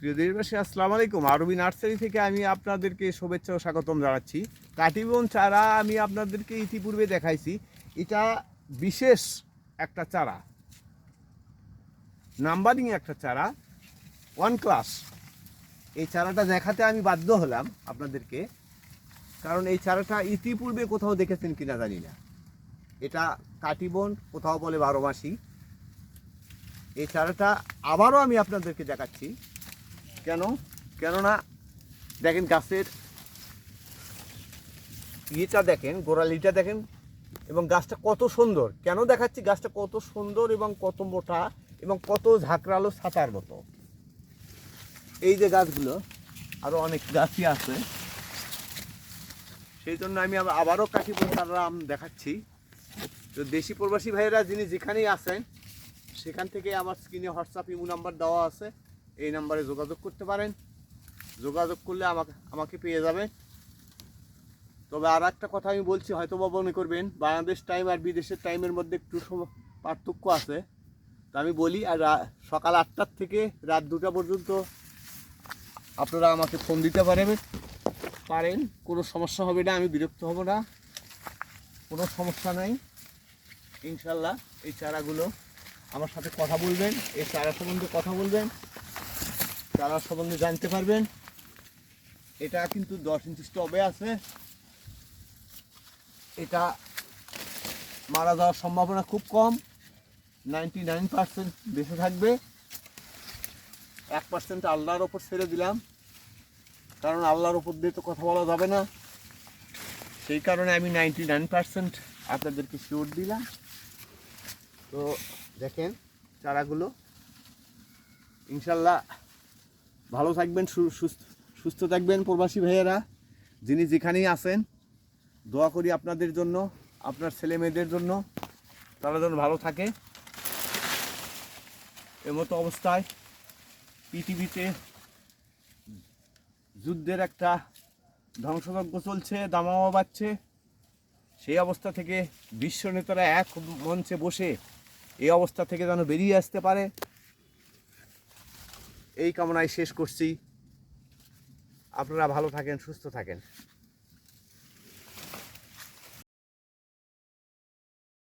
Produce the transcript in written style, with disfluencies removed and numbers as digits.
প্রিয় দেশবাসী, আসসালামু আলাইকুম। আরবি নার্সারি থেকে আমি আপনাদেরকে শুভেচ্ছা ও স্বাগতম জানাচ্ছি। কাটিবন চারা আমি আপনাদেরকে ইতিপূর্বে দেখাইছি। এটা বিশেষ একটা চারা, নাম্বারিং একটা চারা, ওয়ান ক্লাস। এই চারাটা দেখাতে আমি বাধ্য হলাম আপনাদেরকে, কারণ এই চারাটা ইতিপূর্বে কোথাও দেখেছেন কিনা জানি না। এটা কাটিবন, কোথাও বলে 12 মাসি। এই চারাটা আবারও আমি আপনাদেরকে দেখাচ্ছি। কেননা দেখেন গাছের ইয়েটা দেখেন, গোড়ালিটা দেখেন, এবং গাছটা কত সুন্দর। কেন দেখাচ্ছি? গাছটা কত সুন্দর এবং কত মোটা এবং কত ঝাঁকড়ালো ছাতার মতো। এই যে গাছগুলো, আরও অনেক গাছই আছে, সেই জন্য আমি আবারও কাটিবন চারা দেখাচ্ছি। তো দেশি প্রবাসী ভাইয়েরা যিনি যেখানেই আছেন, সেখান থেকে আমার স্ক্রিনে হোয়াটসঅ্যাপ ইমো নাম্বার দেওয়া আছে, এই নাম্বারে যোগাযোগ করতে পারেন। যোগাযোগ করলে আমাকে পেয়ে যাবে। তবে আর একটা কথা আমি বলছি, হয়তো বা মনে করবেন বাংলাদেশ টাইম আর বিদেশের টাইমের মধ্যে একটু পার্থক্য আছে। তা আমি বলি, আর সকাল 8টার থেকে রাত 2টা পর্যন্ত আপনারা আমাকে ফোন দিতে পারেন, কোনো সমস্যা হবে না, আমি বিরক্ত হব না, কোনো সমস্যা নাই। ইনশাল্লাহ এই চারাগুলো আমার সাথে কথা বলবেন, এই চারা সম্বন্ধে কথা বলবেন, চারা সম্বন্ধে জানতে পারবেন। এটা কিন্তু 10 ইঞ্চি টবে আছে। এটা মারা যাওয়ার সম্ভাবনা খুব কম, 99% বেঁচে থাকবে। 1% আল্লাহর ওপর ছেড়ে দিলাম, কারণ আল্লাহর ওপর দিয়ে তো কথা বলা যাবে না। সেই কারণে আমি 99% আপনাদেরকে শিওর দিলাম। তো দেখেন চারাগুলো, ইনশাল্লাহ ভালো থাকবেন, সুস্থ থাকবেন প্রবাসী ভাইয়েরা যিনি যেখানেই আছেন। দোয়া করি আপনাদের জন্য, আপনার ছেলে মেয়েদের জন্য, তারা যেন ভালো থাকে। এমতো অবস্থায় পৃথিবীতে যুদ্ধের একটা ধ্বংসযজ্ঞ চলছে, দামামা বাড়ছে। সেই অবস্থা থেকে বিশ্ব নেতারা এক মঞ্চে বসে এই অবস্থা থেকে যেন বেরিয়ে আসতে পারে, এই কামনায় শেষ করছি। আপনারা ভালো থাকেন, সুস্থ থাকেন।